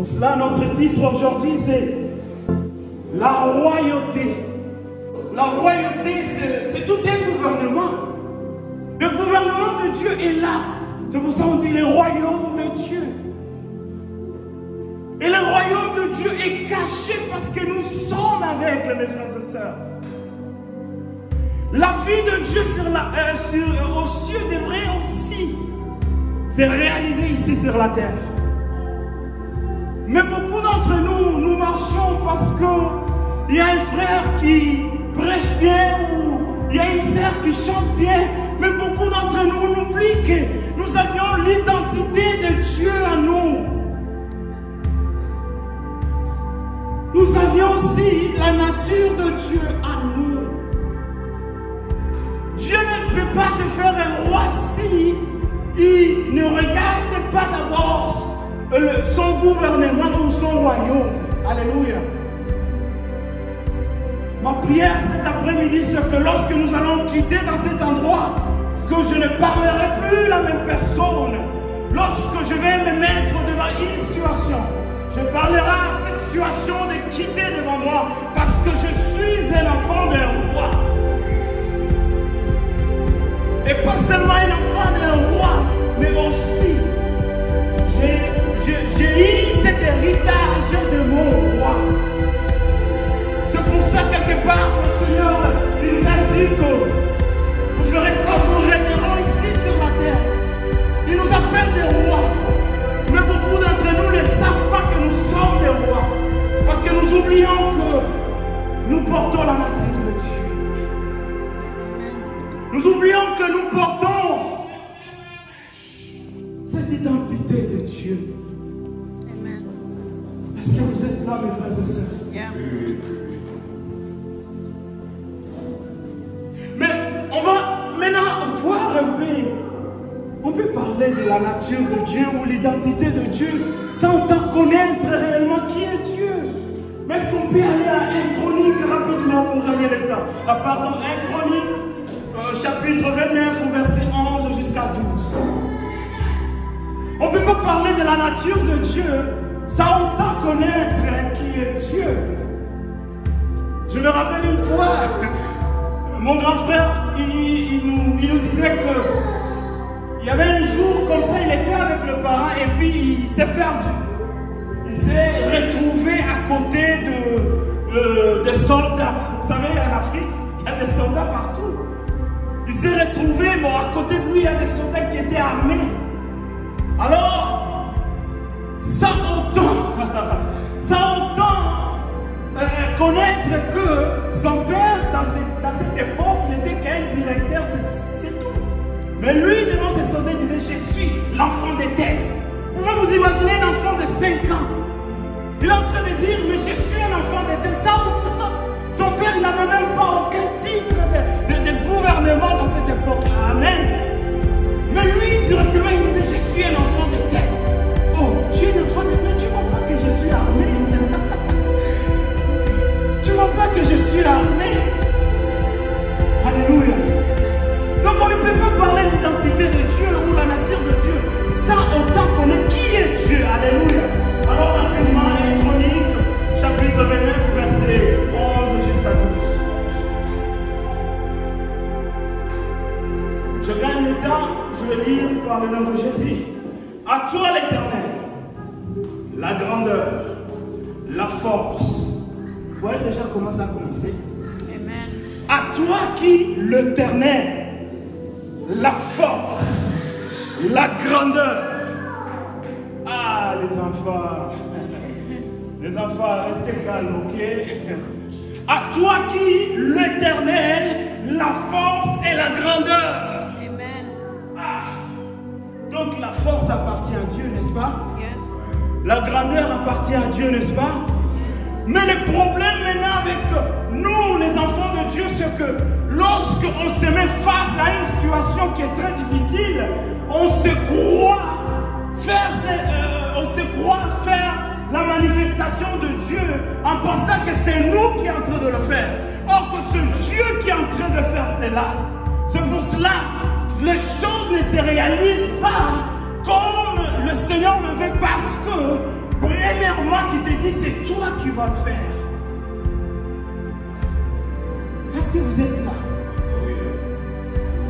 Pour cela, notre titre aujourd'hui, c'est la royauté. La royauté, c'est tout un gouvernement. Le gouvernement de Dieu est là. C'est pour ça qu'on dit le royaume de Dieu. Et le royaume de Dieu est caché parce que nous sommes avec mes frères et sœurs. La vie de Dieu aux cieux devrait aussi se réaliser ici sur la terre. Mais beaucoup d'entre nous, nous marchons parce qu'il y a un frère qui prêche bien ou il y a une sœur qui chante bien. Mais beaucoup d'entre nous oublient que nous avions l'identité de Dieu en nous. Nous avions aussi la nature de Dieu en nous. Dieu ne peut pas te faire un roi si il ne regarde pas d'abord son gouvernement ou son royaume. Alléluia. Ma prière cet après-midi, c'est que lorsque nous allons quitter dans cet endroit, que je ne parlerai plus la même personne. Lorsque je vais me mettre devant une situation, je parlerai à cette situation de quitter devant moi parce que je suis un enfant d'un roi. Et pas seulement un enfant d'un roi, mais aussi j'ai eu cet héritage de mon roi. C'est pour ça quelque part le Seigneur il nous a dit que vous ferez comme nous régnerons ici sur la terre. Il nous appelle des rois. Mais beaucoup d'entre nous ne savent pas que nous sommes des rois. Parce que nous oublions que nous portons la nature de Dieu. Nous oublions que nous portons cette identité de Dieu. Amen. Est-ce que vous êtes là, mes frères et sœurs? Yeah. Mais on va maintenant voir un peu. On peut parler de la nature de Dieu ou l'identité de Dieu sans autant connaître réellement qui est Dieu. Mais est-ce qu'on peut aller à 1 Chronique rapidement pour gagner le temps? Pardon, 1 Chronique, chapitre 29, verset 11 jusqu'à 12. On ne peut pas parler de la nature de Dieu sans autant connaître qui est Dieu. Je me rappelle une fois, mon grand frère, il nous disait que il y avait un jour comme ça, il était avec le parent et puis il s'est perdu. Il s'est retrouvé à côté des soldats. Vous savez, en Afrique, il y a des soldats partout. Il s'est retrouvé, bon, à côté de lui, il y a des soldats qui étaient armés. Alors, sans autant connaître que son père, dans cette époque, n'était qu'un directeur, c'est tout. Mais lui, devant ses soldats, il disait, je suis l'enfant des têtes. Vous pouvez vous imaginer un enfant de 5 ans. Il est en train de dire, mais je suis un enfant des têtes. Ça, son père n'avait même pas aucun titre de gouvernement dans cette époque. Amen. Mais lui, directement, il disait, je suis un enfant des têtes. Oh, tu es un enfant des têtes, mais tu ne vois pas que je suis armé. Tu ne vois pas que je suis armé. Alléluia. Donc on ne peut pas parler de l'identité de Dieu ou la nature de Dieu sans autant connaître qui est Dieu. Alléluia. Alors rapidement, 1 Chronique, chapitre 29, verset 11 jusqu'à 12. Je gagne le temps, je vais lire par le nom de Jésus. À toi l'Éternel, la grandeur, la force. Vous voyez déjà comment ça a commencé? Amen. À toi qui l'Éternel, la force, la grandeur. Ah, les enfants, restez calmes, ok? À toi qui l'Éternel, la force et la grandeur. Amen. Ah. Donc la force appartient à Dieu, n'est-ce pas? Yes. La grandeur appartient à Dieu, n'est-ce pas? Mais le problème maintenant avec nous, les enfants de Dieu, c'est que lorsqu'on se met face à une situation qui est très difficile, on se croit faire la manifestation de Dieu en pensant que c'est nous qui sommes en train de le faire. Or que c'est Dieu qui est en train de faire cela. C'est pour cela que les choses ne se réalisent pas comme le Seigneur le veut, parce que premièrement, tu t'es dit, c'est toi qui vas le faire. Est-ce que vous êtes là?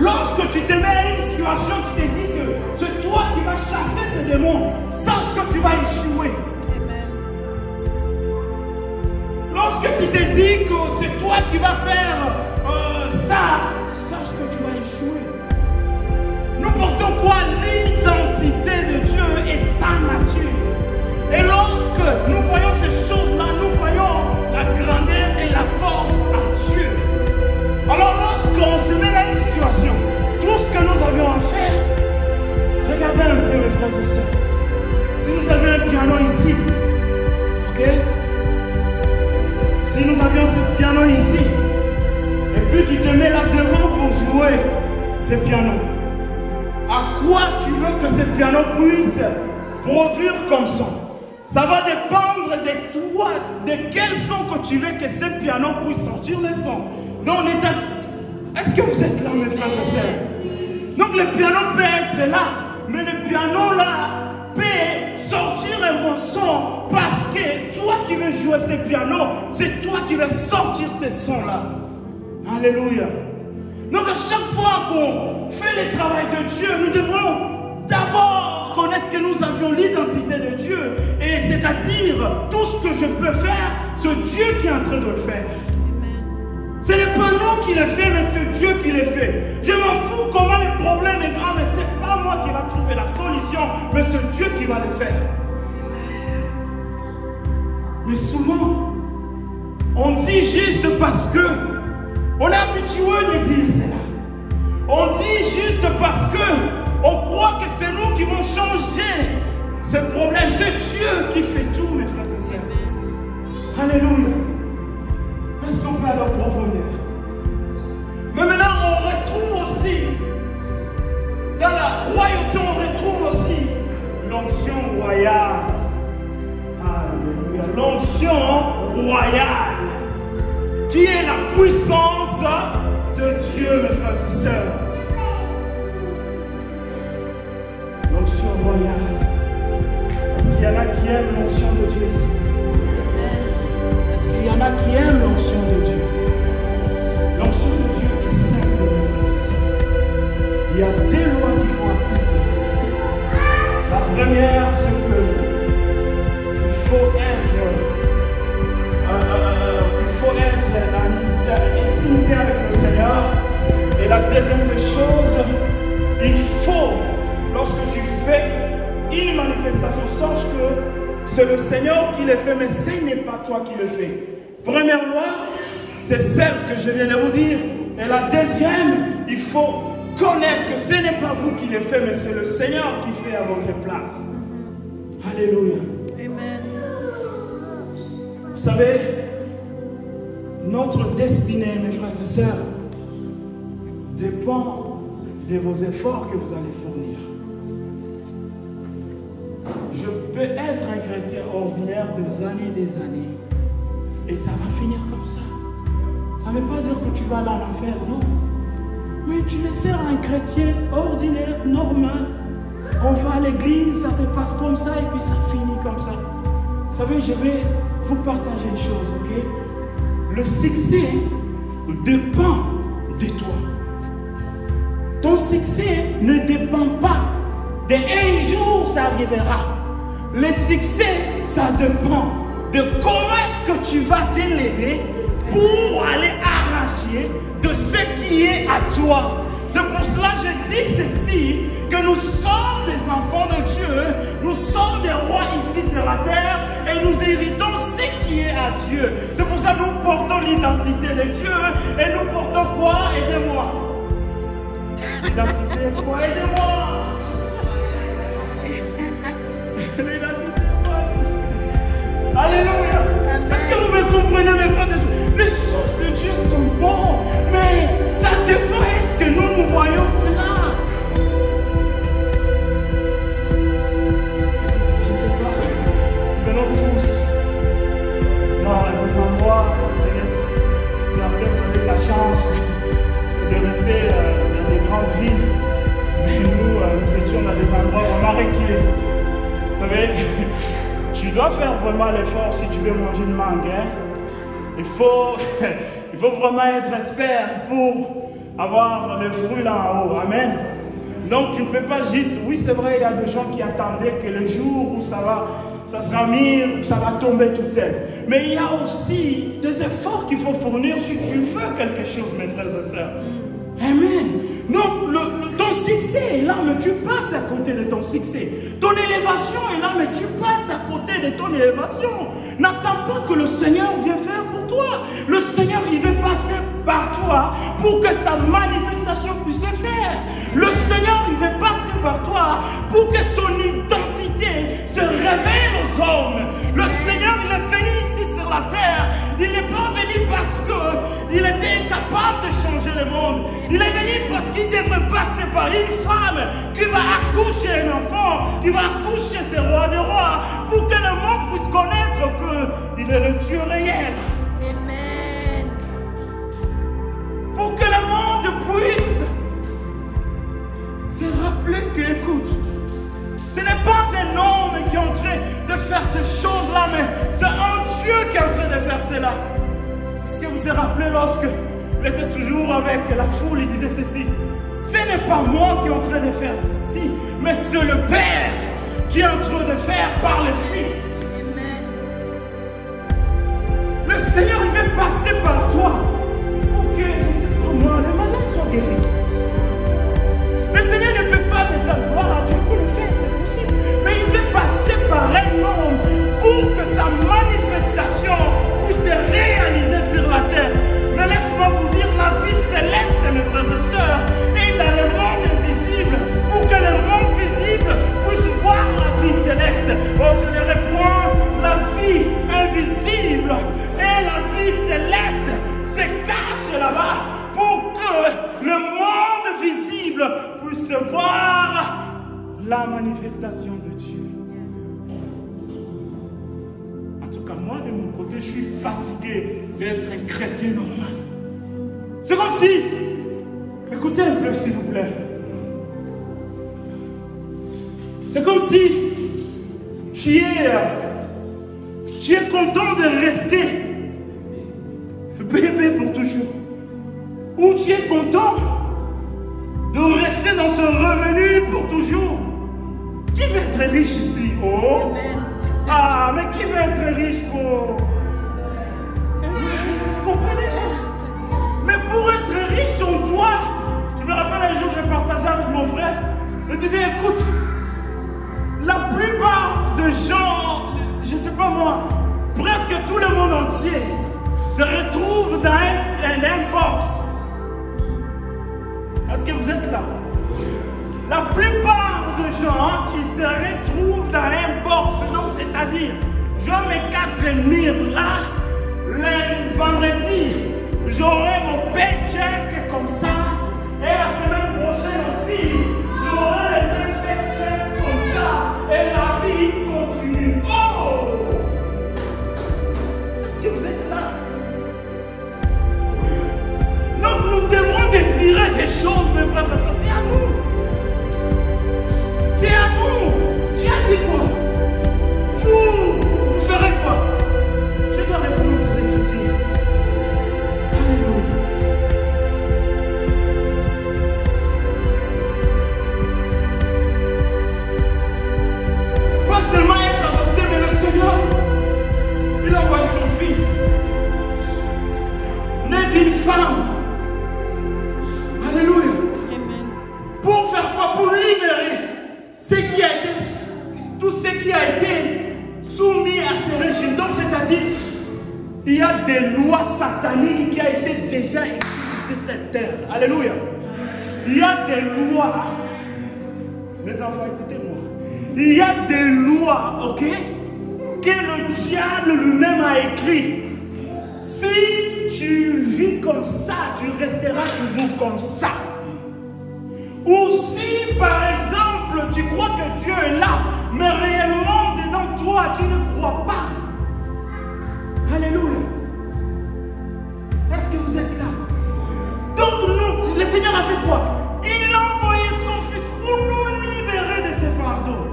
Lorsque tu te mets à une situation, tu t'es dit que c'est toi qui vas chasser ces démons, sache que tu vas échouer. Amen. Lorsque tu t'es dit que c'est toi qui vas faire ça, sache que tu vas échouer. Nous portons quoi? L'identité de Dieu et sa nature. Et lorsque nous voyons ces choses-là, nous voyons la grandeur et la force à Dieu. Alors lorsqu'on se met dans une situation, tout ce que nous avions à faire, regardez un peu mes frères et sœurs. Si nous avions un piano ici, ok? Si nous avions ce piano ici, et puis tu te mets là devant pour jouer ce piano, à quoi tu veux que ce piano puisse produire comme son? Ça va dépendre de toi, de quel son que tu veux que ce piano puisse sortir le son. Donc, est-ce que vous êtes là, mes frères et sœurs? Donc, le piano peut être là, mais le piano là peut sortir un bon son parce que toi qui veux jouer ce piano, c'est toi qui veux sortir ces sons-là. Alléluia. Donc, à chaque fois qu'on fait le travail de Dieu, nous devons d'abord connaître que nous avions l'identité de Dieu. Et c'est-à-dire, tout ce que je peux faire, c'est Dieu qui est en train de le faire. Ce n'est pas nous qui le fait, mais c'est Dieu qui le fait. Je m'en fous comment le problème est grand, mais ce n'est pas moi qui va trouver la solution, mais c'est Dieu qui va le faire. Mais souvent, on dit juste parce que on est habitué de dire cela. On dit juste parce que on croit que c'est nous qui vont changer ce problème. C'est Dieu qui fait tout, mes frères et sœurs. Alléluia. Est-ce qu'on peut aller en profondeur? Mais maintenant, on retrouve aussi, dans la royauté, on retrouve aussi l'onction royale. Alléluia. L'onction royale, qui est la puissance de Dieu, mes frères et sœurs. L'onction royale. Est-ce qu'il y en a qui aiment l'onction de Dieu ici? Est-ce qu'il y en a qui aiment l'onction de Dieu? L'onction de Dieu est simple, mes frères et sœurs. Il y a deux lois qu'il faut appliquer. La première, c'est qu'il faut être en intimité avec le Seigneur. Et la deuxième des choses, il faut, lorsque tu fais une manifestation, sache que c'est le Seigneur qui le fait, mais ce n'est pas toi qui le fais. Première loi, c'est celle que je viens de vous dire. Et la deuxième, il faut connaître que ce n'est pas vous qui le faites, mais c'est le Seigneur qui fait à votre place. Alléluia. Amen. Vous savez, notre destinée, mes frères et sœurs, dépend de vos efforts que vous allez fournir. Je peux être un chrétien ordinaire des années, et ça va finir comme ça. Ça ne veut pas dire que tu vas aller en enfer, non. Mais tu le sais, un chrétien ordinaire, normal. On va à l'église, ça se passe comme ça, et puis ça finit comme ça. Vous savez, je vais vous partager une chose, ok? Le succès dépend de toi. Ton succès ne dépend pas de un jour, ça arrivera. Le succès, ça dépend de comment est-ce que tu vas t'élever pour aller arracher de ce qui est à toi. C'est pour cela que je dis ceci, que nous sommes des enfants de Dieu, nous sommes des rois ici sur la terre et nous héritons ce qui est à Dieu. C'est pour ça que nous portons l'identité de Dieu et nous portons quoi? Aidez-moi. L'identité quoi? Aidez-moi. Alléluia. Est-ce que vous me comprenez, mes frères? Les choses de Dieu sont bonnes, mais ça dépend. Est-ce que nous voyons cela? Je ne sais pas. Venons tous dans des endroits, peut-être certains ont la chance de rester dans des grandes villes, mais nous étions dans des endroits où on a reculé. Vous savez, tu dois vraiment l'effort si tu veux manger une mangue. Hein? Il faut vraiment être expert pour avoir le fruit là en haut. Amen. Donc tu ne peux pas juste... Oui, c'est vrai, il y a des gens qui attendaient que le jour où ça sera mis, ça va tomber tout seul. Mais il y a aussi des efforts qu'il faut fournir si tu veux quelque chose, mes frères et sœurs. Amen. Donc, ton succès est là, mais tu passes à côté de ton succès. Ton élévation est là, mais tu passes à côté de ton élévation. N'attends pas que le Seigneur vienne faire pour toi. Le Seigneur, il veut passer par toi pour que sa manifestation puisse se faire. Le Seigneur, il veut passer par toi pour que son identité se révèle aux hommes. Le Seigneur, il est venu ici sur la terre. Il n'est pas venu parce qu'il était incapable de changer le monde. Il est venu parce qu'il devrait passer par une femme qui va accoucher un enfant, qui va accoucher ce roi des rois, pour que le monde puisse connaître qu'il est le Dieu réel. Amen. Pour que le monde puisse se rappeler que, écoute, ce n'est pas un homme qui est en train de faire ces choses-là, mais c'est un Dieu qui est en train de faire cela. Est-ce que vous vous rappelez lorsque il était toujours avec la foule, il disait ceci: ce n'est pas moi qui est en train de faire ceci, mais c'est le Père qui est en train de faire par le Fils. Amen. Le Seigneur, il veut passer par toi pour que, je ne sais pas moi, les malades soient guéris. Le Seigneur ne peut pas décevoir à Dieu pour le faire, c'est possible. Mais il veut passer par un homme pour que sa manifestation puisse se réaliser sur la terre. Mais laisse-moi vous dire, la vie céleste, mes frères et sœurs, est dans le monde invisible pour que le monde visible puisse voir la vie céleste. Oh, je le reprends, la vie invisible et la vie céleste se cachent là-bas pour que le monde visible puisse voir la manifestation de Dieu. En tout cas, moi, de mon côté, je suis fatigué d'être un chrétien normal. C'est comme si... Écoutez un peu, s'il vous plaît. C'est comme si tu es content de rester bébé pour toujours. Ou tu es content de rester dans ce revenu pour toujours. Qui veut être riche ici? Oh! Amen. Ah, mais qui veut être riche? Oh! Vous comprenez? Mais pour être riche, on doit... Je me rappelle un jour, je partageais avec mon frère. Je disais, écoute, la plupart des gens, je ne sais pas moi, presque tout le monde entier se retrouve dans un box. Est-ce que vous êtes là? La plupart des gens, ils se retrouvent dans un box. Donc, c'est-à-dire, je mets 4000 là, le vendredi, j'aurai mon paycheck comme ça, et la semaine prochaine aussi, j'aurai le même paycheck comme ça, et la vie continue. Oh! Est-ce que vous êtes là? Donc, nous devons désirer ces choses, mes frères et sœurs. C'est à nous. C'est à nous. Tu as dit quoi? Vous ferez quoi? Je dois répondre à ces Écritures. Alléluia. Pas seulement être adopté, mais le Seigneur, il a envoyé son Fils, né d'une femme. Alléluia. Amen. Pour faire quoi? Pour libérer tout ce qui a été soumis à ce régime. Donc, c'est-à-dire, il y a des lois sataniques qui ont été déjà écrites sur cette terre. Alléluia. Il y a des lois. Mes enfants, écoutez-moi. Il y a des lois, ok, que le diable lui-même a écrit. Si tu vis comme ça, tu resteras toujours comme ça. Ou si, par exemple, tu crois que Dieu est là, mais réellement, dedans toi, tu ne crois pas. Alléluia. Est-ce que vous êtes là? Donc, nous, le Seigneur a fait quoi? Il a envoyé son Fils pour nous libérer de ces fardeaux.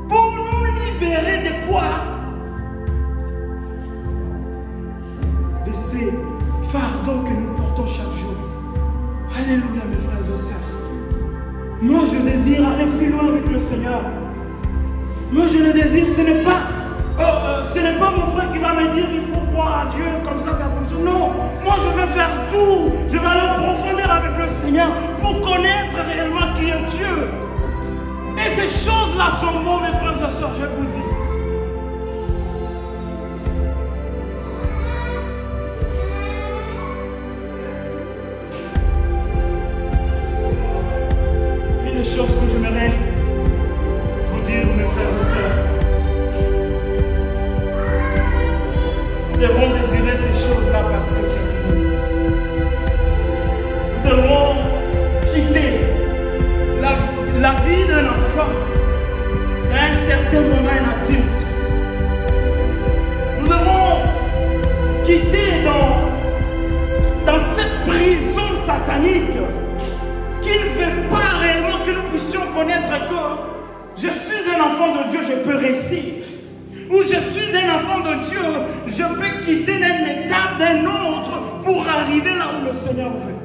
Pour nous libérer de quoi? Moi, je désire aller plus loin avec le Seigneur. Moi, je le désire, ce n'est pas mon frère qui va me dire il faut croire à Dieu, comme ça fonctionne. Non, moi je vais faire tout. Je vais aller en profondeur avec le Seigneur pour connaître réellement qui est Dieu. Et ces choses-là sont bonnes, mes frères et sœurs, je vous dis. Il y a des choses que j'aimerais vous dire, mes frères et sœurs. Nous devons désirer ces choses-là parce que c'est nous. Nous devons quitter la vie d'un enfant et à un certain moment un adulte. Nous devons quitter dans cette prison satanique qui ne fait pas réellement que nous puissions connaître que je suis un enfant de Dieu, je peux réussir. Ou je suis un enfant de Dieu, je peux quitter d'une étape d'un autre pour arriver là où le Seigneur veut.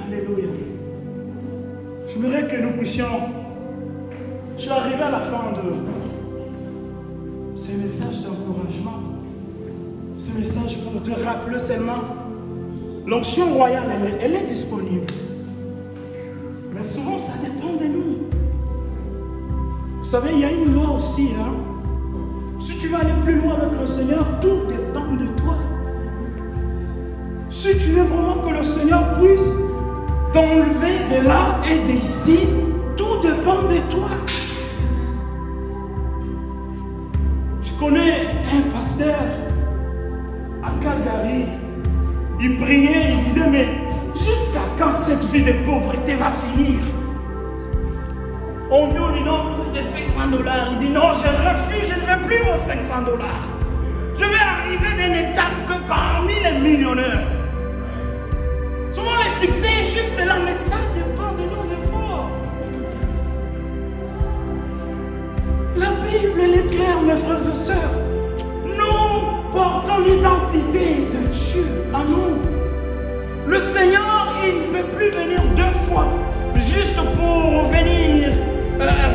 Alléluia. J'aimerais que nous puissions... Je suis arrivé à la fin de ce message d'encouragement. Ce message pour te rappeler seulement l'onction royale, elle est disponible. Mais souvent, ça dépend de nous. Vous savez, il y a une loi aussi. Hein? Si tu veux aller plus loin avec le Seigneur, tout dépend de toi. Si tu veux vraiment que le Seigneur puisse t'enlever de là et d'ici, tout dépend de toi. Je connais un pasteur à Calgary. Il priait, il disait, mais jusqu'à quand cette vie de pauvreté va finir? On vient, on lui donne des $500. Il dit non, je refuse, je ne veux plus vos $500. Je vais arriver d'une étape que parmi les millionnaires. Souvent le succès est juste là, mais ça dépend de nos efforts. La Bible, elle est claire, mes frères et sœurs. Nous portons l'identité de Dieu à nous. Le Seigneur, il ne peut plus venir 2 fois juste pour venir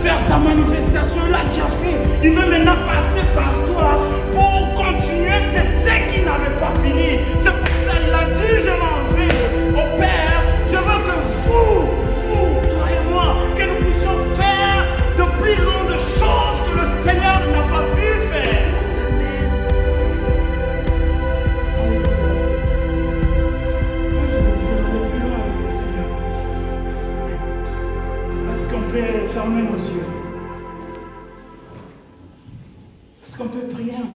faire sa manifestation. Il l'a déjà fait. Il veut maintenant passer par toi pour continuer de ce qu'il n'avait pas fini. C'est pour ça qu'il a dit, je m'en vais au Père. Je veux que vous, toi et moi, que nous puissions faire de plus grandes choses que le Seigneur n'a pas pu faire. Fermez nos yeux.